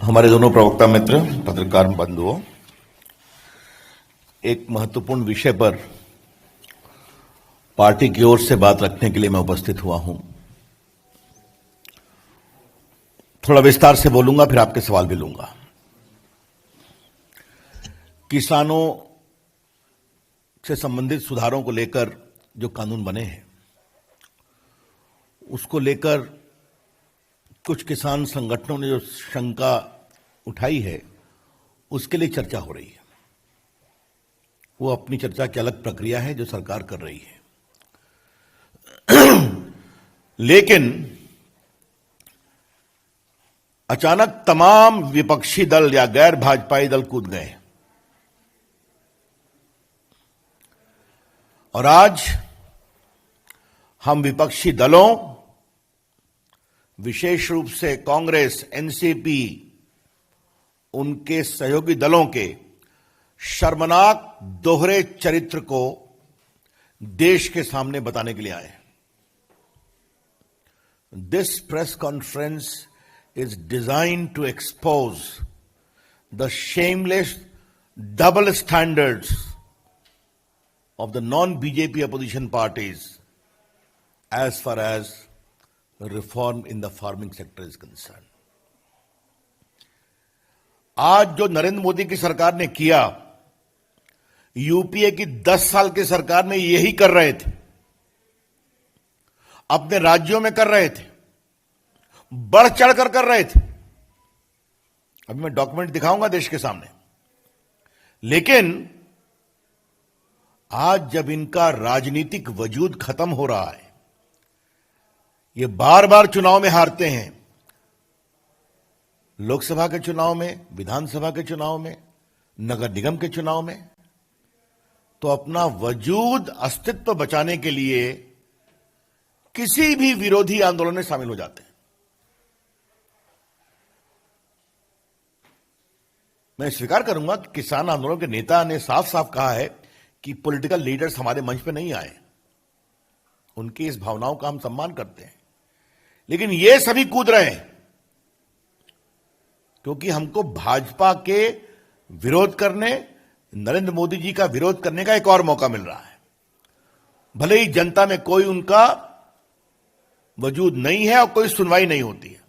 हमारे दोनों प्रवक्ता मित्र, पत्रकार बंधुओं, एक महत्वपूर्ण विषय पर पार्टी की ओर से बात रखने के लिए मैं उपस्थित हुआ हूं। थोड़ा विस्तार से बोलूंगा, फिर आपके सवाल भी लूंगा। किसानों से संबंधित सुधारों को लेकर जो कानून बने हैं, उसको लेकर कुछ किसान संगठनों ने जो शंका उठाई है, उसके लिए चर्चा हो रही है। वो अपनी चर्चा की अलग प्रक्रिया है जो सरकार कर रही है। लेकिन अचानक तमाम विपक्षी दल या गैर भाजपाई दल कूद गए और आज हम विपक्षी दलों, विशेष रूप से कांग्रेस, एनसीपी, उनके सहयोगी दलों के शर्मनाक दोहरे चरित्र को देश के सामने बताने के लिए आए हैं। This press conference is designed to expose the shameless double standards of the non-BJP opposition parties as far as reform in the farming sector is concerned. आज जो नरेंद्र मोदी की सरकार ने किया, यूपीए की 10 साल की सरकार में यही कर रहे थे, अपने राज्यों में कर रहे थे, बढ़ चढ़कर कर रहे थे। अभी मैं डॉक्यूमेंट दिखाऊंगा देश के सामने। लेकिन आज जब इनका राजनीतिक वजूद खत्म हो रहा है, ये बार बार चुनाव में हारते हैं, लोकसभा के चुनाव में, विधानसभा के चुनाव में, नगर निगम के चुनाव में, तो अपना वजूद, अस्तित्व बचाने के लिए किसी भी विरोधी आंदोलन में शामिल हो जाते हैं। मैं स्वीकार करूंगा कि किसान आंदोलन के नेता ने साफ साफ कहा है कि पॉलिटिकल लीडर्स हमारे मंच पे नहीं आए। उनकी इस भावनाओं का हम सम्मान करते हैं, लेकिन ये सभी कूद रहे हैं क्योंकि हमको भाजपा के विरोध करने, नरेंद्र मोदी जी का विरोध करने का एक और मौका मिल रहा है। भले ही जनता में कोई उनका वजूद नहीं है और कोई सुनवाई नहीं होती है।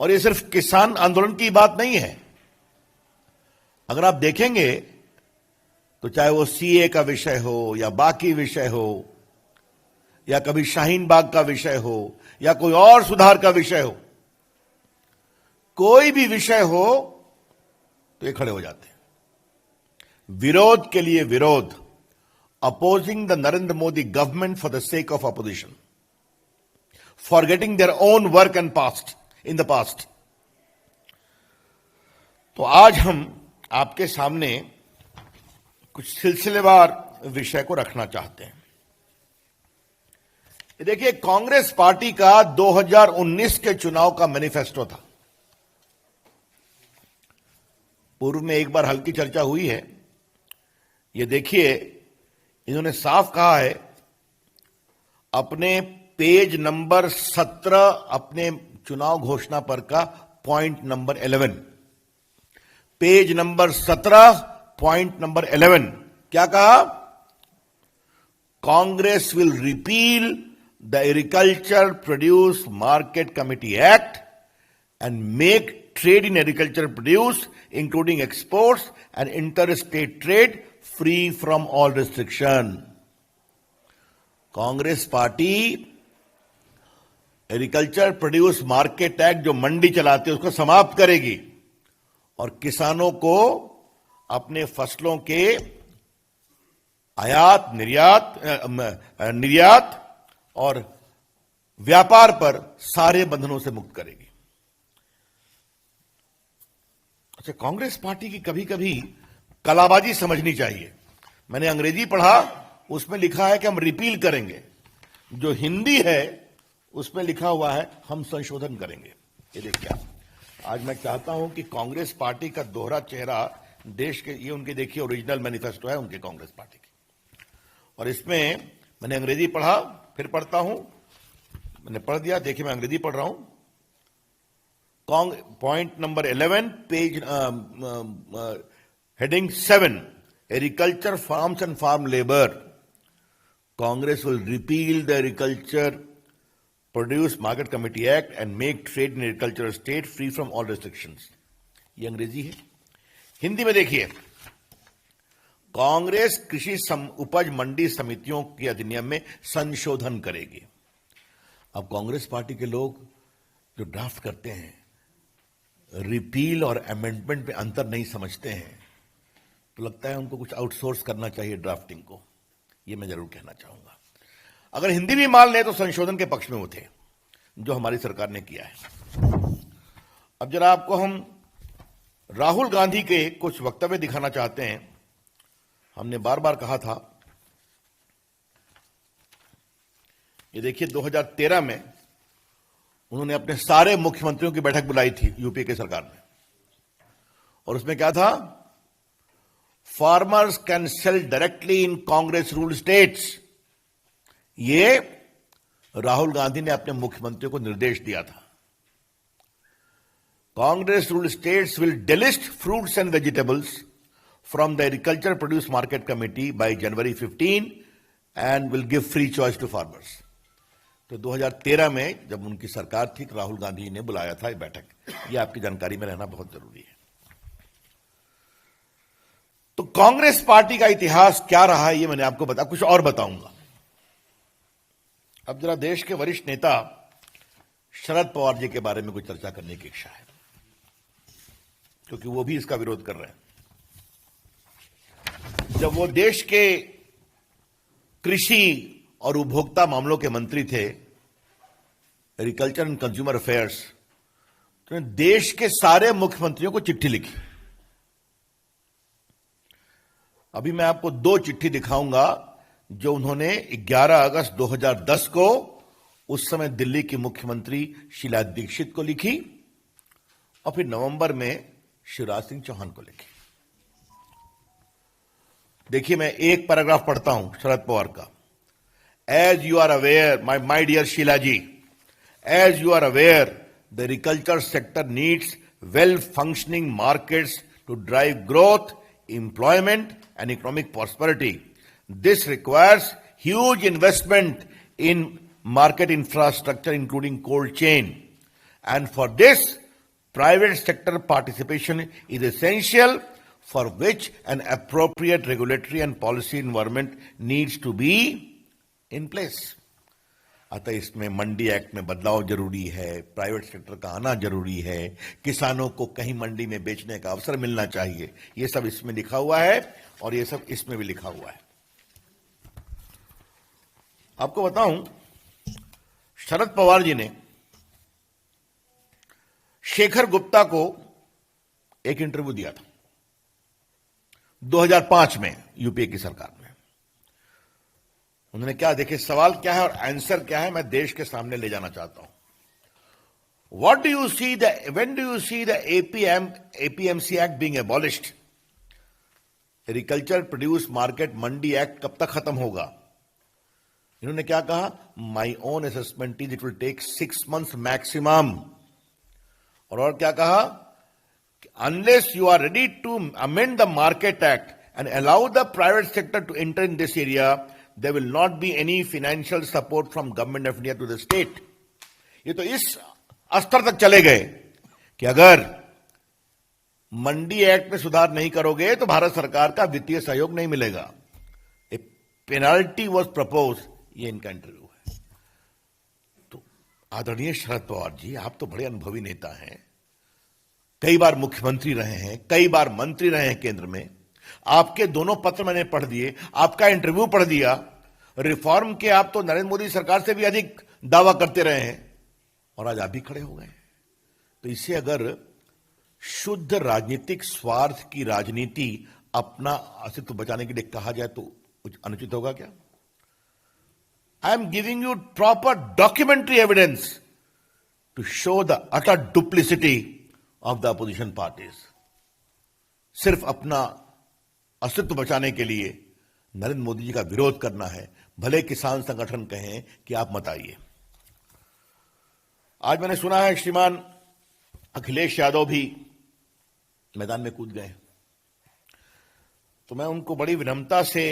और ये सिर्फ किसान आंदोलन की बात नहीं है। अगर आप देखेंगे तो चाहे वो सीए का विषय हो या बाकी विषय हो या कभी शाहीन बाग का विषय हो या कोई और सुधार का विषय हो, कोई भी विषय हो तो ये खड़े हो जाते हैं। विरोध के लिए विरोध, opposing the Narendra Modi government for the sake of opposition, forgetting their own work and past in the past. तो आज हम आपके सामने कुछ सिलसिलेवार विषय को रखना चाहते हैं। देखिए, कांग्रेस पार्टी का 2019 के चुनाव का मैनिफेस्टो था। पूर्व में एक बार हल्की चर्चा हुई है। ये देखिए, इन्होंने साफ कहा है अपने पेज नंबर 17, अपने चुनाव घोषणा पर का point number 11, page number 17, point number 11, क्या कहा? Congress will repeal the agriculture produce market committee act and make trade in agriculture produce including exports and inter state trade free from all restriction. Congress party agriculture produce market act जो मंडी चलाते हैं उसको समाप्त करेगी और किसानों को अपने फसलों के आयात, निर्यात और व्यापार पर सारे बंधनों से मुक्त करेगी। अच्छा, कांग्रेस पार्टी की कभी कभी कलाबाजी समझनी चाहिए। मैंने अंग्रेजी पढ़ा, उसमें लिखा है कि हम रिपील करेंगे। जो हिंदी है उसमें लिखा हुआ है हम संशोधन करेंगे। ये देखिए, आज मैं चाहता हूं कि कांग्रेस पार्टी का दोहरा चेहरा देश के, ये उनके देखिए ओरिजिनल मैनिफेस्टो है उनके कांग्रेस पार्टी की, और इसमें मैंने अंग्रेजी पढ़ा, फिर पढ़ता हूं, मैंने पढ़ दिया, देखिए मैं अंग्रेजी पढ़ रहा हूं। Point number 11, page heading 7, agriculture, farms and farm labor. Congress will repeal the Agriculture Produce Market Committee Act and make trade in agricultural state free from all restrictions. ये अंग्रेजी है। हिंदी में देखिए, कांग्रेस कृषि उपज मंडी समितियों के अधिनियम में संशोधन करेगी। अब कांग्रेस पार्टी के लोग जो ड्राफ्ट करते हैं, रिपील और अमेंडमेंट में अंतर नहीं समझते हैं, तो लगता है उनको कुछ आउटसोर्स करना चाहिए ड्राफ्टिंग को। ये मैं जरूर कहना चाहूंगा। अगर हिंदी भी मान ले तो संशोधन के पक्ष में वो थे जो हमारी सरकार ने किया है। अब जरा आपको हम राहुल गांधी के कुछ वक्तव्य दिखाना चाहते हैं। हमने बार बार कहा था, ये देखिए 2013 में उन्होंने अपने सारे मुख्यमंत्रियों की बैठक बुलाई थी यूपीए की सरकार ने, और उसमें क्या था, farmers can sell directly in Congress rule states. ये राहुल गांधी ने अपने मुख्यमंत्रियों को निर्देश दिया था। Congress rule states will delist fruits and vegetables from the Agriculture Produce Market Committee by January 15 and will give free choice to farmers. तो 2013 में जब उनकी सरकार थी, राहुल गांधी ने बुलाया था ये बैठक। ये आपकी जानकारी में रहना बहुत जरूरी है। तो कांग्रेस पार्टी का इतिहास क्या रहा है ये मैंने आपको कुछ और बताऊंगा। अब जरा देश के वरिष्ठ नेता शरद पवार जी के बारे में कुछ चर्चा करने की इच्छा है, क्योंकि वो भी इसका विरोध कर रहे हैं। जब वो देश के कृषि और उपभोक्ता मामलों के मंत्री थे, एग्रीकल्चर एंड कंज्यूमर अफेयर्स, तो देश के सारे मुख्यमंत्रियों को चिट्ठी लिखी। अभी मैं आपको 2 चिट्ठी दिखाऊंगा जो उन्होंने 11 अगस्त 2010 को उस समय दिल्ली की मुख्यमंत्री शीला दीक्षित को लिखी, और फिर नवंबर में शिवराज सिंह चौहान को लिखी। देखिए, मैं एक पैराग्राफ पढ़ता हूं शरद पवार का। As you are aware, my dear Sheela ji, as you are aware, the agriculture sector needs well functioning markets to drive growth, employment and economic prosperity. This requires huge investment in market infrastructure including cold chain, and for this private sector participation is essential, for which an appropriate regulatory and policy environment needs to be in place. अतः इसमें मंडी act में बदलाव जरूरी है, private sector का आना जरूरी है, किसानों को कहीं मंडी में बेचने का अवसर मिलना चाहिए। ये सब इसमें लिखा हुआ है और ये सब इसमें भी लिखा हुआ है। आपको बताऊं, शरद पवार जी ने शेखर गुप्ता को एक इंटरव्यू दिया था 2005 में यूपीए की सरकार में। उन्होंने क्या, देखिए सवाल क्या है और आंसर क्या है, मैं देश के सामने ले जाना चाहता हूं। What do you see when do you see the APMC act being abolished? Agriculture produce market mandi act कब तक खत्म होगा? इन्होंने क्या कहा, my own assessment is it will take 6 months maximum. और क्या कहा, unless you are ready to amend the market act and allow the private sector to enter in this area, there will not be any financial support from government of India to the state. ये तो इस स्तर तक चले गए कि अगर मंडी act में सुधार नहीं करोगे तो भारत सरकार का वित्तीय सहयोग नहीं मिलेगा। ए पेनाल्टी वॉज प्रपोज। ये इनका इंटरव्यू है। तो आदरणीय शरद पवार जी, आप तो बड़े अनुभवी नेता हैं, कई बार मुख्यमंत्री रहे हैं, कई बार मंत्री रहे हैं केंद्र में। आपके दोनों पत्र मैंने पढ़ दिए, आपका इंटरव्यू पढ़ दिया। रिफॉर्म के आप तो नरेंद्र मोदी सरकार से भी अधिक दावा करते रहे हैं और आज आप भी खड़े हो गए। तो इसे अगर शुद्ध राजनीतिक स्वार्थ की राजनीति अपना अस्तित्व बचाने के लिए कहा जाए तो कुछ अनुचित होगा क्या? I am giving you proper documentary evidence to show the utter duplicity of the opposition parties. सिर्फ अपना अस्तित्व बचाने के लिए नरेंद्र मोदी जी का विरोध करना है, भले किसान संगठन कहें कि आप मत आइए। आज मैंने सुना है श्रीमान अखिलेश यादव भी मैदान में कूद गए, तो मैं उनको बड़ी विनम्रता से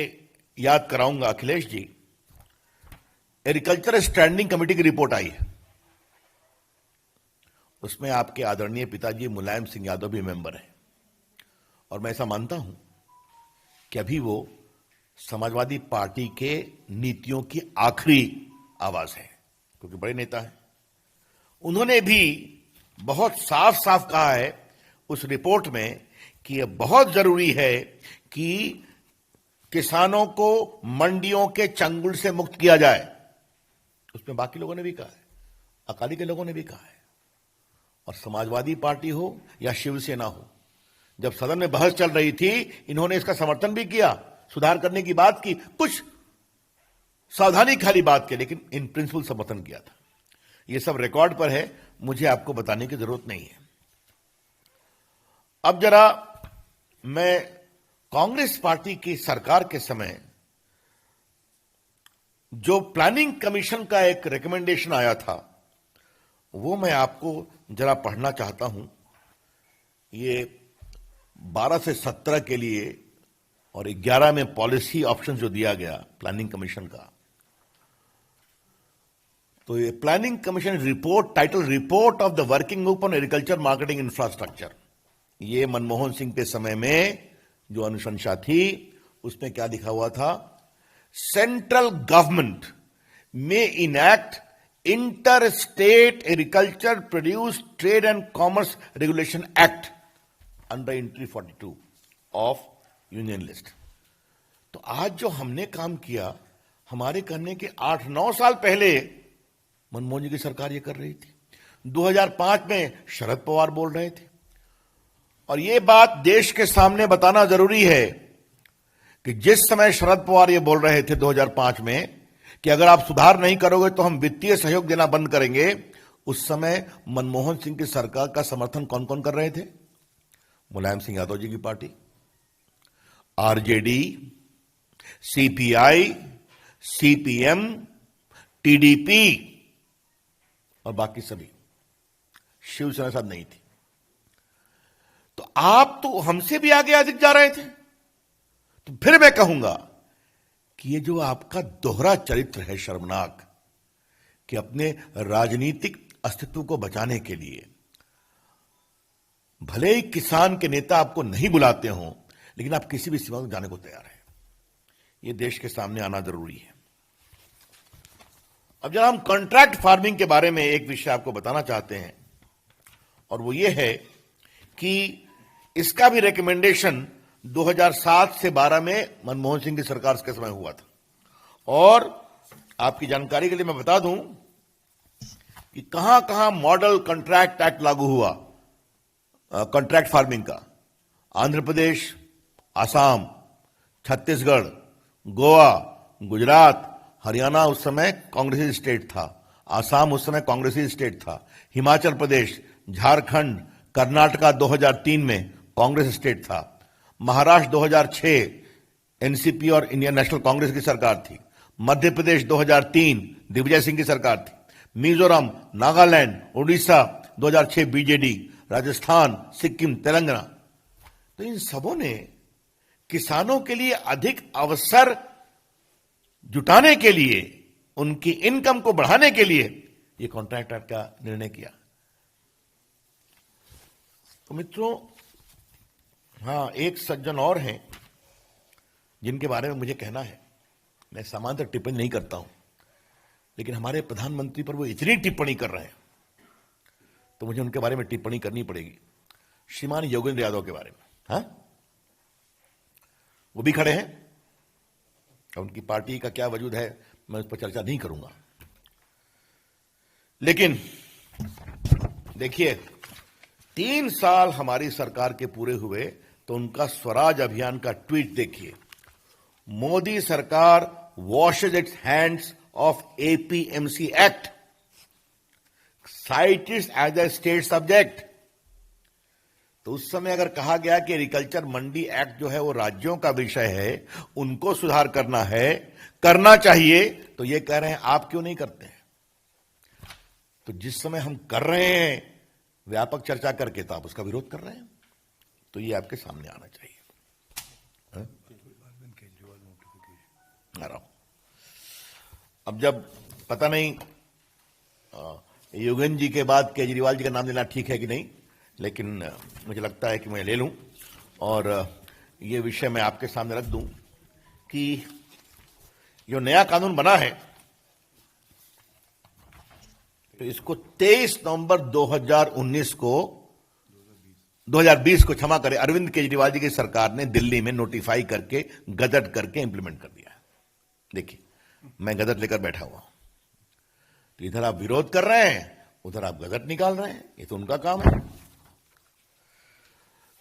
याद कराऊंगा। Akhilesh ji, agriculture standing committee की रिपोर्ट आई है, उसमें आपके आदरणीय पिताजी मुलायम सिंह यादव भी मेंबर हैं, और मैं ऐसा मानता हूं कि अभी वो समाजवादी पार्टी के नीतियों की आखिरी आवाज है, क्योंकि बड़े नेता हैं। उन्होंने भी बहुत साफ साफ कहा है उस रिपोर्ट में कि यह बहुत जरूरी है कि किसानों को मंडियों के चंगुल से मुक्त किया जाए। उसमें बाकी लोगों ने भी कहा है, अकाली के लोगों ने भी कहा है, और समाजवादी पार्टी हो या शिवसेना हो, जब सदन में बहस चल रही थी इन्होंने इसका समर्थन भी किया, सुधार करने की बात की, कुछ सावधानी खाली बात की, लेकिन इन प्रिंसिपल समर्थन किया था। यह सब रिकॉर्ड पर है, मुझे आपको बताने की जरूरत नहीं है। अब जरा मैं कांग्रेस पार्टी की सरकार के समय जो प्लानिंग कमीशन का एक रिकमेंडेशन आया था वो मैं आपको जरा पढ़ना चाहता हूं। ये 12 से 17 के लिए और 11 में पॉलिसी ऑप्शन जो दिया गया प्लानिंग कमीशन का, तो ये planning commission report, title report of the working group on agriculture marketing infrastructure, ये मनमोहन सिंह के समय में जो अनुशंसा थी उसमें क्या लिखा हुआ था? सेंट्रल गवर्नमेंट में enact inter state agriculture produce trade and commerce regulation act under entry 42 of union list. तो आज जो हमने काम किया, हमारे करने के 8-9 साल पहले मनमोहन जी की सरकार ये कर रही थी। 2005 में शरद पवार बोल रहे थे, और यह बात देश के सामने बताना जरूरी है कि जिस समय शरद पवार ये बोल रहे थे 2005 में कि अगर आप सुधार नहीं करोगे तो हम वित्तीय सहयोग देना बंद करेंगे, उस समय मनमोहन सिंह की सरकार का समर्थन कौन कौन कर रहे थे? मुलायम सिंह यादव जी की party, RJD, CPI, CPM, TDP और बाकी सभी। शिवसेना साथ नहीं थी। तो आप तो हमसे भी आगे अधिक जा रहे थे। तो फिर मैं कहूंगा कि ये जो आपका दोहरा चरित्र है शर्मनाक, कि अपने राजनीतिक अस्तित्व को बचाने के लिए भले ही किसान के नेता आपको नहीं बुलाते हों, लेकिन आप किसी भी सीमा को जाने को तैयार हैं। ये देश के सामने आना जरूरी है। अब जरा हम कॉन्ट्रैक्ट फार्मिंग के बारे में एक विषय आपको बताना चाहते हैं, और वो ये है कि इसका भी रिकमेंडेशन 2007 से 12 में मनमोहन सिंह की सरकार के समय हुआ था। और आपकी जानकारी के लिए मैं बता दूं कि कहां कहां मॉडल कॉन्ट्रैक्ट एक्ट लागू हुआ कॉन्ट्रैक्ट फार्मिंग का। आंध्र प्रदेश, आसाम, छत्तीसगढ़, गोवा, गुजरात, हरियाणा उस समय कांग्रेसी स्टेट था, आसाम उस समय कांग्रेसी स्टेट था, हिमाचल प्रदेश, झारखंड, कर्नाटका 2003 में कांग्रेस स्टेट था, महाराष्ट्र 2006 एनसीपी और इंडियन नेशनल कांग्रेस की सरकार थी, मध्य प्रदेश 2003 दिग्विजय सिंह की सरकार थी, मिजोरम, नागालैंड, उड़ीसा 2006 बीजेडी, राजस्थान, सिक्किम, तेलंगाना। तो इन सबों ने किसानों के लिए अधिक अवसर जुटाने के लिए, उनकी इनकम को बढ़ाने के लिए यह कॉन्ट्रैक्ट एक्ट का निर्णय किया। तो मित्रों, हाँ, एक सज्जन और हैं जिनके बारे में मुझे कहना है। मैं सामान्यतः टिप्पणी नहीं करता हूं, लेकिन हमारे प्रधानमंत्री पर वो इतनी टिप्पणी कर रहे हैं तो मुझे उनके बारे में टिप्पणी करनी पड़ेगी। श्रीमान योगेंद्र यादव के बारे में, हाँ, वो भी खड़े हैं। उनकी पार्टी का क्या वजूद है मैं उस पर चर्चा नहीं करूंगा, लेकिन देखिए 3 साल हमारी सरकार के पूरे हुए तो उनका स्वराज अभियान का ट्वीट देखिए। मोदी सरकार washes its hands of APMC act, cites as a state subject. तो उस समय अगर कहा गया कि एग्रीकल्चर मंडी एक्ट जो है वो राज्यों का विषय है, उनको सुधार करना है, करना चाहिए, तो ये कह रहे हैं आप क्यों नहीं करते हैं? तो जिस समय हम कर रहे हैं व्यापक चर्चा करके तो आप उसका विरोध कर रहे हैं। तो ये आपके सामने आना चाहिए। आ रहा हूं। अब जब पता नहीं योगेंद्र जी के बाद केजरीवाल जी का नाम लेना ठीक है कि नहीं, लेकिन मुझे लगता है कि मैं ले लूं और ये विषय मैं आपके सामने रख दूं कि जो नया कानून बना है तो इसको 23 नवंबर 2020 को क्षमा करें, अरविंद केजरीवाल जी की सरकार ने दिल्ली में नोटिफाई करके गजट करके इंप्लीमेंट कर दिया है। देखिए, मैं गजट लेकर बैठा हुआ हूं, तो इधर आप विरोध कर रहे हैं, उधर आप गजट निकाल रहे हैं, ये तो उनका काम है।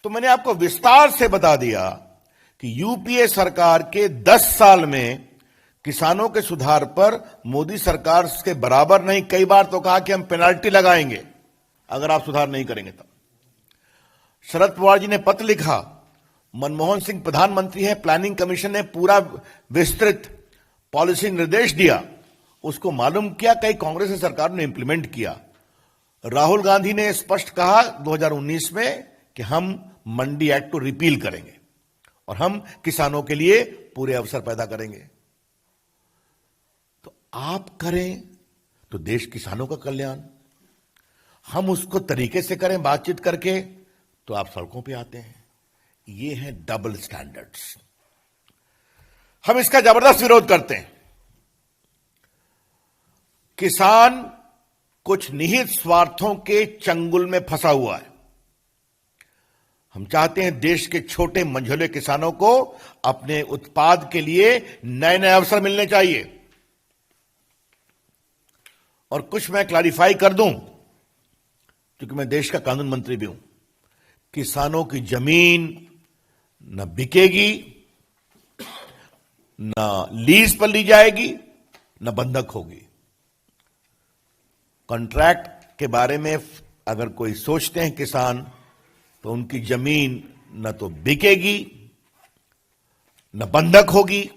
तो मैंने आपको विस्तार से बता दिया कि यूपीए सरकार के 10 साल में किसानों के सुधार पर मोदी सरकार के बराबर नहीं, कई बार तो कहा कि हम पेनाल्टी लगाएंगे अगर आप सुधार नहीं करेंगे तब। शरद पवार जी ने पत्र लिखा, मनमोहन सिंह प्रधानमंत्री है, प्लानिंग कमीशन ने पूरा विस्तृत पॉलिसी निर्देश दिया, उसको मालूम किया, कई कांग्रेस की सरकार ने इंप्लीमेंट किया। राहुल गांधी ने स्पष्ट कहा 2019 में कि हम मंडी एक्ट को रिपील करेंगे और हम किसानों के लिए पूरे अवसर पैदा करेंगे। तो आप करें तो देश किसानों का कल्याण, हम उसको तरीके से करें बातचीत करके, तो आप सड़कों पे आते हैं। ये है डबल स्टैंडर्ड्स। हम इसका जबरदस्त विरोध करते हैं। किसान कुछ निहित स्वार्थों के चंगुल में फंसा हुआ है। हम चाहते हैं देश के छोटे मंझोले किसानों को अपने उत्पाद के लिए नए नए अवसर मिलने चाहिए। और कुछ मैं क्लैरिफाई कर दूं, क्योंकि मैं देश का कानून मंत्री भी हूं, किसानों की जमीन न बिकेगी, न लीज पर ली जाएगी, न बंधक होगी। कॉन्ट्रैक्ट के बारे में अगर कोई सोचते हैं किसान, तो उनकी जमीन न तो बिकेगी, न बंधक होगी,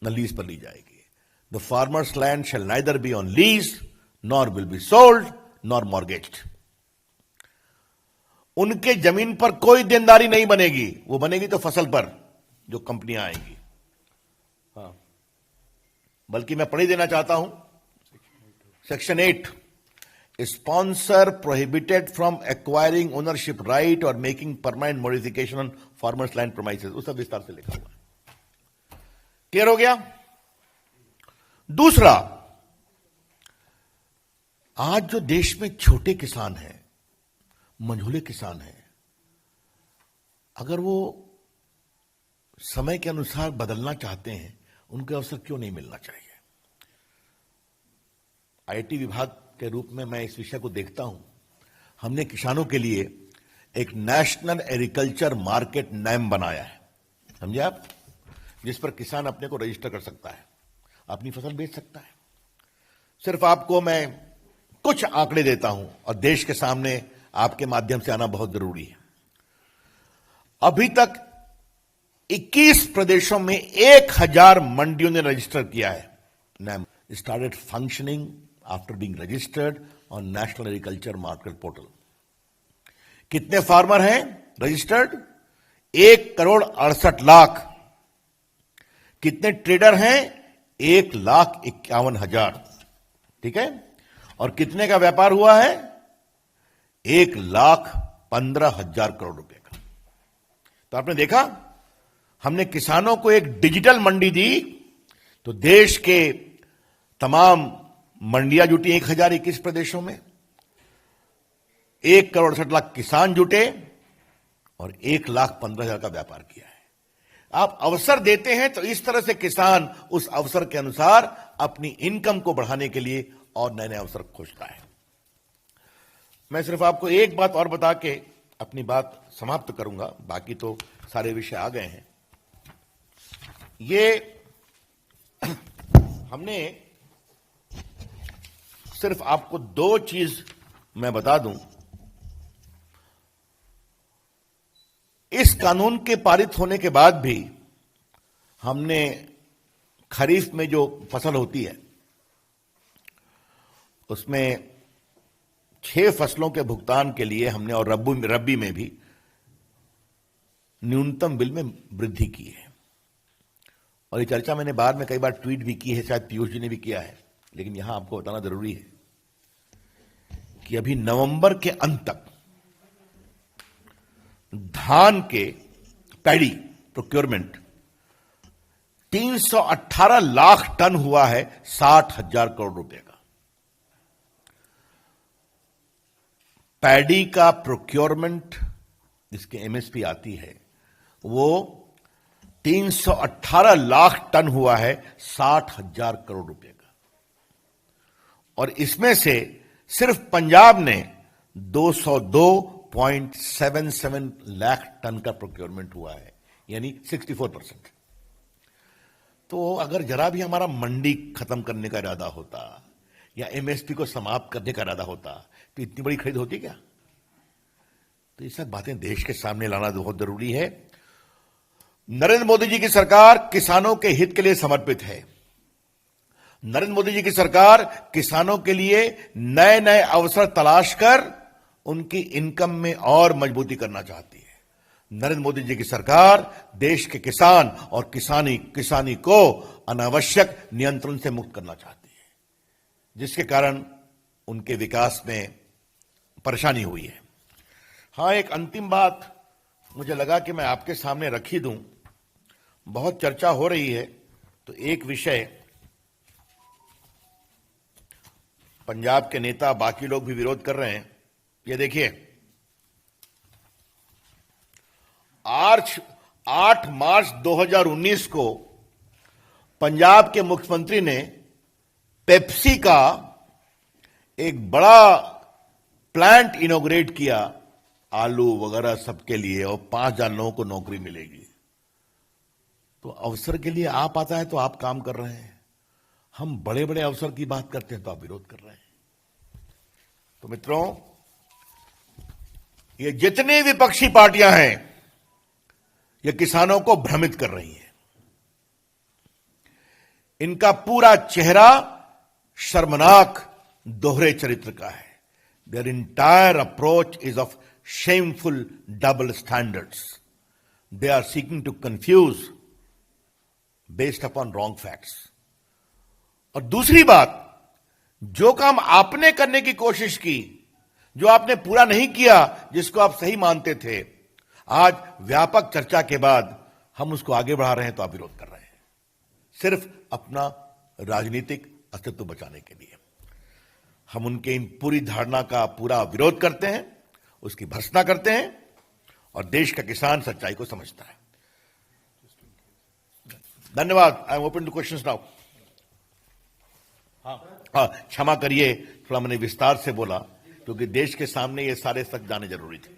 न लीज पर ली जाएगी। The farmers land shall neither be on lease nor will be sold nor mortgaged. उनके जमीन पर कोई देनदारी नहीं बनेगी, वो बनेगी तो फसल पर जो कंपनियां आएंगी। हाँ, बल्कि मैं पढ़ ही देना चाहता हूं, section 8, sponsor prohibited from acquiring ownership right और making permanent modification on farmers land premises, उसका विस्तार से लिखा हुआ है। क्लियर हो गया? दूसरा, आज जो देश में छोटे किसान हैं, मंझोले किसान हैं, अगर वो समय के अनुसार बदलना चाहते हैं, उनको अवसर क्यों नहीं मिलना चाहिए? आईटी विभाग के रूप में मैं इस विषय को देखता हूं। हमने किसानों के लिए एक नेशनल एग्रीकल्चर मार्केट नेम बनाया है, समझे आप, जिस पर किसान अपने को रजिस्टर कर सकता है, अपनी फसल बेच सकता है। सिर्फ आपको मैं कुछ आंकड़े देता हूं और देश के सामने आपके माध्यम से आना बहुत जरूरी है। अभी तक 21 प्रदेशों में 1000 मंडियों ने रजिस्टर किया है। Name started functioning after being registered on national agriculture market portal. कितने फार्मर हैं रजिस्टर्ड? 1,68,00,000। कितने ट्रेडर हैं? 1,51,000। ठीक है, और कितने का व्यापार हुआ है? 1,15,000 करोड़ रुपए का। तो आपने देखा, हमने किसानों को एक डिजिटल मंडी दी, तो देश के तमाम मंडियां जुटी 1021 प्रदेशों में, 1,68,00,000 किसान जुटे और 1,15,000 का व्यापार किया है। आप अवसर देते हैं तो इस तरह से किसान उस अवसर के अनुसार अपनी इनकम को बढ़ाने के लिए और नए नए अवसर खोजता है। मैं सिर्फ आपको एक बात और बता के अपनी बात समाप्त करूंगा, बाकी तो सारे विषय आ गए हैं। ये हमने सिर्फ आपको 2 चीज मैं बता दूं। इस कानून के पारित होने के बाद भी हमने खरीफ में जो फसल होती है उसमें 6 फसलों के भुगतान के लिए हमने और रबी में भी न्यूनतम बिल में वृद्धि की है। और ये चर्चा मैंने बाद में कई बार ट्वीट भी की है, शायद पीयूष जी ने भी किया है, लेकिन यहां आपको बताना जरूरी है कि अभी नवंबर के अंत तक धान के पैडी प्रोक्योरमेंट 318 लाख टन हुआ है, 60,000 करोड़ रुपए का। पैडी का प्रोक्योरमेंट जिसके एमएसपी आती है वो 318 लाख टन हुआ है, 60,000 करोड़ रुपए का। और इसमें से सिर्फ पंजाब ने 202.77 लाख टन का प्रोक्योरमेंट हुआ है, यानी 64%। तो अगर जरा भी हमारा मंडी खत्म करने का इरादा होता या एमएसपी को समाप्त करने का इरादा होता तो इतनी बड़ी खरीद होती क्या? तो ये सब बातें देश के सामने लाना बहुत जरूरी है। नरेंद्र मोदी जी की सरकार किसानों के हित के लिए समर्पित है। नरेंद्र मोदी जी की सरकार किसानों के लिए नए नए अवसर तलाश कर उनकी इनकम में और मजबूती करना चाहती है। नरेंद्र मोदी जी की सरकार देश के किसान और किसानी को अनावश्यक नियंत्रण से मुक्त करना चाहती है, जिसके कारण उनके विकास में परेशानी हुई है। हां, एक अंतिम बात मुझे लगा कि मैं आपके सामने रख ही दूं। बहुत चर्चा हो रही है तो एक विषय पंजाब के नेता, बाकी लोग भी विरोध कर रहे हैं। ये देखिए, 8 मार्च 2019 को पंजाब के मुख्यमंत्री ने पेप्सी का एक बड़ा प्लांट इनॉग्रेट किया, आलू वगैरह सबके लिए, और 5,000 लोगों को नौकरी मिलेगी। तो अवसर के लिए आप आता है तो आप काम कर रहे हैं, हम बड़े बड़े अवसर की बात करते हैं तो आप विरोध कर रहे हैं। तो मित्रों, ये जितनी विपक्षी पार्टियां हैं ये किसानों को भ्रमित कर रही हैं। इनका पूरा चेहरा शर्मनाक दोहरे चरित्र का है। Their entire approach is of shameful double standards. They are seeking to confuse based upon wrong facts. और दूसरी बात, जो काम आपने करने की कोशिश की, जो आपने पूरा नहीं किया, जिसको आप सही मानते थे, आज व्यापक चर्चा के बाद हम उसको आगे बढ़ा रहे हैं तो आप विरोध कर रहे हैं, सिर्फ अपना राजनीतिक अस्तित्व बचाने के लिए। हम उनके इन पूरी धारणा का पूरा विरोध करते हैं, उसकी भर्त्सना करते हैं, और देश का किसान सच्चाई को समझता है। धन्यवाद। I am open two questions now. हाँ, क्षमा करिए, थोड़ा मैंने विस्तार से बोला क्योंकि देश के सामने ये सारे सच जाने जरूरी थे।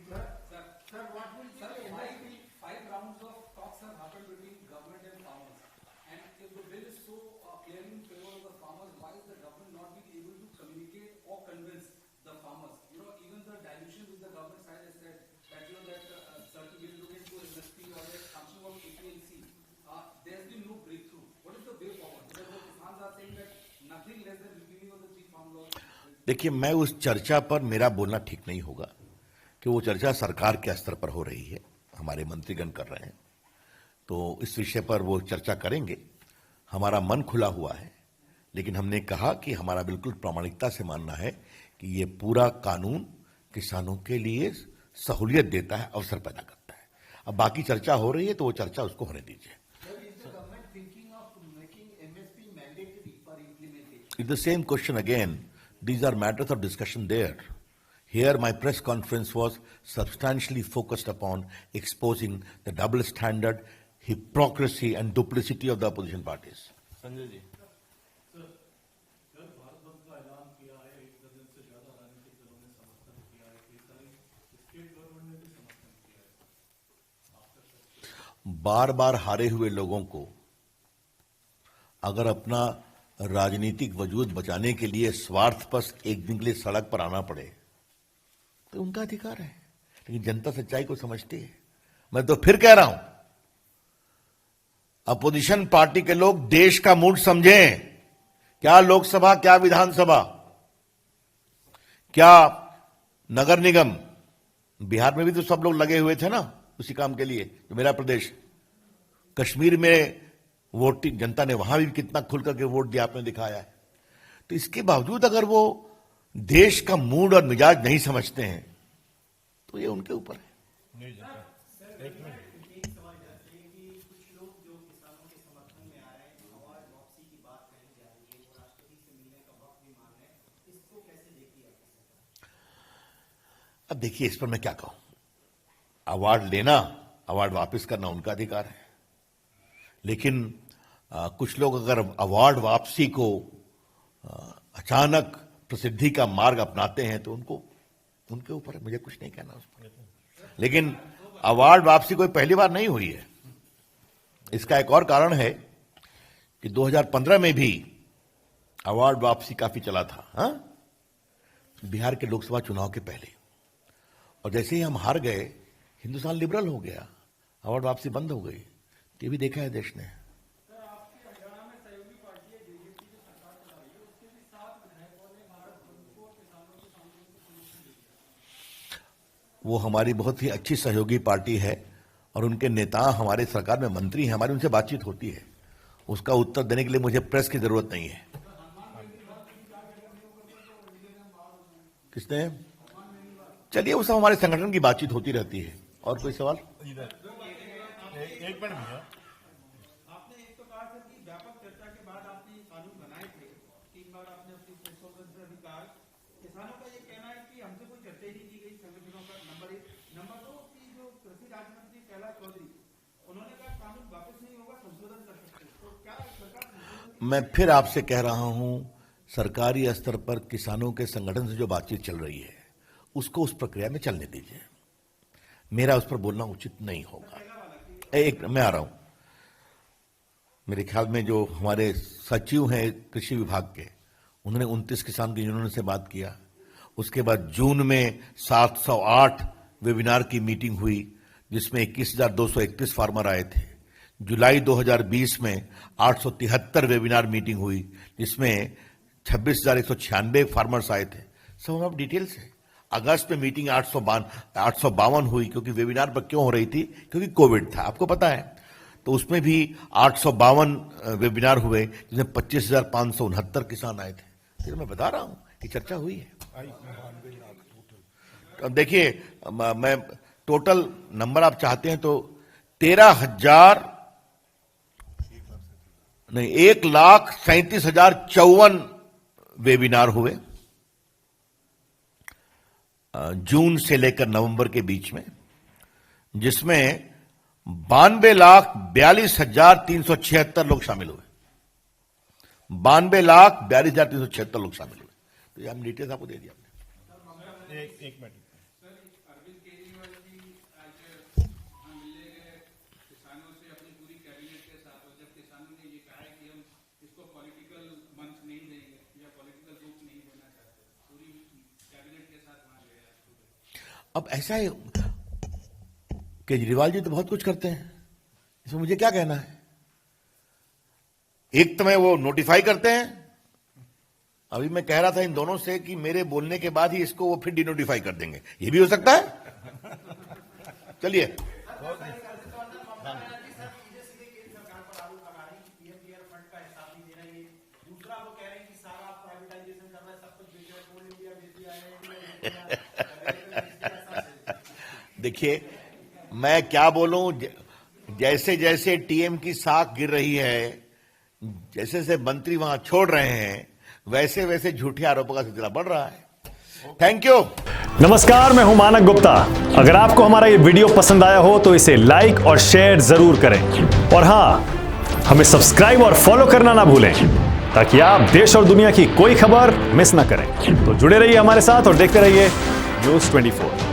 देखिए, मैं उस चर्चा पर मेरा बोलना ठीक नहीं होगा कि वो चर्चा सरकार के स्तर पर हो रही है, हमारे मंत्रीगण कर रहे हैं, तो इस विषय पर वो चर्चा करेंगे। हमारा मन खुला हुआ है, लेकिन हमने कहा कि हमारा बिल्कुल प्रामाणिकता से मानना है कि ये पूरा कानून किसानों के लिए सहूलियत देता है, अवसर पैदा करता है। अब बाकी चर्चा हो रही है तो वो चर्चा उसको होने दीजिए। It's the same question again. These are matters of discussion there. Here my press conference was substantially focused upon exposing the double standard, hypocrisy and duplicity of the opposition parties. Sanjay ji. Sir, कल भारत बंद का ऐलान किया है, 1 दर्जन से ज्यादा राजनीतिक दलों ने समर्थन किया है, कई सारी स्टेट गवर्नमेंट ने भी समर्थन किया है। बार-बार हारे हुए लोगों को अगर अपना राजनीतिक वजूद बचाने के लिए स्वार्थपरस्त एक दिन के लिए सड़क पर आना पड़े तो उनका अधिकार है, लेकिन जनता सच्चाई को समझती है। मैं तो फिर कह रहा हूं, अपोजिशन पार्टी के लोग देश का मूड समझें। क्या लोकसभा, क्या विधानसभा, क्या नगर निगम, बिहार में भी तो सब लोग लगे हुए थे ना उसी काम के लिए, जो मेरा प्रदेश। कश्मीर में वोटिंग, जनता ने वहां भी कितना खुल करके वोट दिया, आपने दिखाया है। तो इसके बावजूद अगर वो देश का मूड और मिजाज नहीं समझते हैं तो ये उनके ऊपर है। अब देखिए, इस पर मैं क्या कहूं। अवार्ड लेना, अवार्ड वापस करना उनका अधिकार है, लेकिन कुछ लोग अगर अवार्ड वापसी को अचानक प्रसिद्धि का मार्ग अपनाते हैं तो उनको, उनके ऊपर है, मुझे कुछ नहीं कहना उस पर। लेकिन अवार्ड वापसी कोई पहली बार नहीं हुई है। इसका एक और कारण है कि 2015 में भी अवार्ड वापसी काफी चला था, बिहार के लोकसभा चुनाव के पहले। और जैसे ही हम हार गए, हिंदुस्तान लिबरल हो गया, अवार्ड वापसी बंद हो गई। ये भी देखा है देश ने। वो हमारी बहुत ही अच्छी सहयोगी पार्टी है और उनके नेता हमारे सरकार में मंत्री हैं, हमारी उनसे बातचीत होती है। उसका उत्तर देने के लिए मुझे प्रेस की जरूरत नहीं है। किसने? चलिए, उस हमारे संगठन की बातचीत होती रहती है। और कोई सवाल? एक मिनट भैया, आपने एक तो कहा था कि व्यापक चर्चा के बाद आपने ये कानून बनाए थे, 3 बार आपने अपनी स्वतंत्र अधिकार। किसानों का ये कहना है कि हमसे कोई चर्चा ही नहीं की गई संगठनों का, नंबर 1। नंबर 2 की जो कृषि राज्य मंत्री कैलाश चौधरी, उन्होंने कहा कानून वापस नहीं होगा, संशोधन कर सकते हैं। तो क्या सरकार? मैं फिर आपसे कह रहा हूं, सरकारी स्तर पर किसानों के संगठन से जो बातचीत चल रही है उसको उस प्रक्रिया में चलने दीजिए। मेरा उस पर बोलना उचित नहीं होगा। मैं आ रहा हूं। मेरे ख्याल में जो हमारे सचिव हैं कृषि विभाग के, उन्होंने 29 किसान यूनियनों से बात किया। उसके बाद जून में 708 वेबिनार की मीटिंग हुई, जिसमें 21,231 फार्मर आए थे। जुलाई 2020 में 873 वेबिनार मीटिंग हुई, जिसमें 26,196 फार्मर्स आए थे। सब हम डिटेल्स है। अगस्त में मीटिंग 852 हुई, क्योंकि वेबिनार पर क्यों हो रही थी? क्योंकि कोविड था, आपको पता है। तो उसमें भी 852 वेबिनार हुए, जिसमें 25,569 किसान आए थे। फिर मैं बता रहा हूं कि चर्चा हुई है। तो देखिए, मैं टोटल नंबर आप चाहते हैं तो 1,37,054 वेबिनार हुए जून से लेकर नवंबर के बीच में, जिसमें 92,42,376 लोग शामिल हुए। 92,42,376 लोग शामिल हुए। तो ये हम डिटेल्स आपको दे दिया हमने। एक मिनट। अरविंद केजरीवाल जी आज मिलने गए किसानों से अपनी पूरी कैबिनेट के साथ, और जब किसानों ने ये कहा है कि हम इसको पॉलिटिकल मंच नहीं देंगे या पॉलिटिकल रूप नहीं देना चाहते, पूरी कैबिनेट के साथ वहां गए। अब ऐसा है, केजरीवाल जी तो बहुत कुछ करते हैं, इसमें मुझे क्या कहना है? एक तो मैं वो नोटिफाई करते हैं। अभी मैं कह रहा था इन दोनों से कि मेरे बोलने के बाद ही इसको वो फिर डिनोटिफाई कर देंगे, ये भी हो सकता है। चलिए, देखिए, मैं क्या बोलूं, जैसे जैसे टीएम की साख गिर रही है, जैसे जैसे मंत्री वहां छोड़ रहे हैं, वैसे वैसे झूठे आरोपों का सिलसिला बढ़ रहा है। Thank you. नमस्कार, मैं हूं मानक गुप्ता। अगर आपको हमारा ये वीडियो पसंद आया हो तो इसे लाइक और शेयर जरूर करें, और हां, हमें सब्सक्राइब और फॉलो करना ना भूलें, ताकि आप देश और दुनिया की कोई खबर मिस ना करें। तो जुड़े रहिए हमारे साथ और देखते रहिए न्यूज़ 24।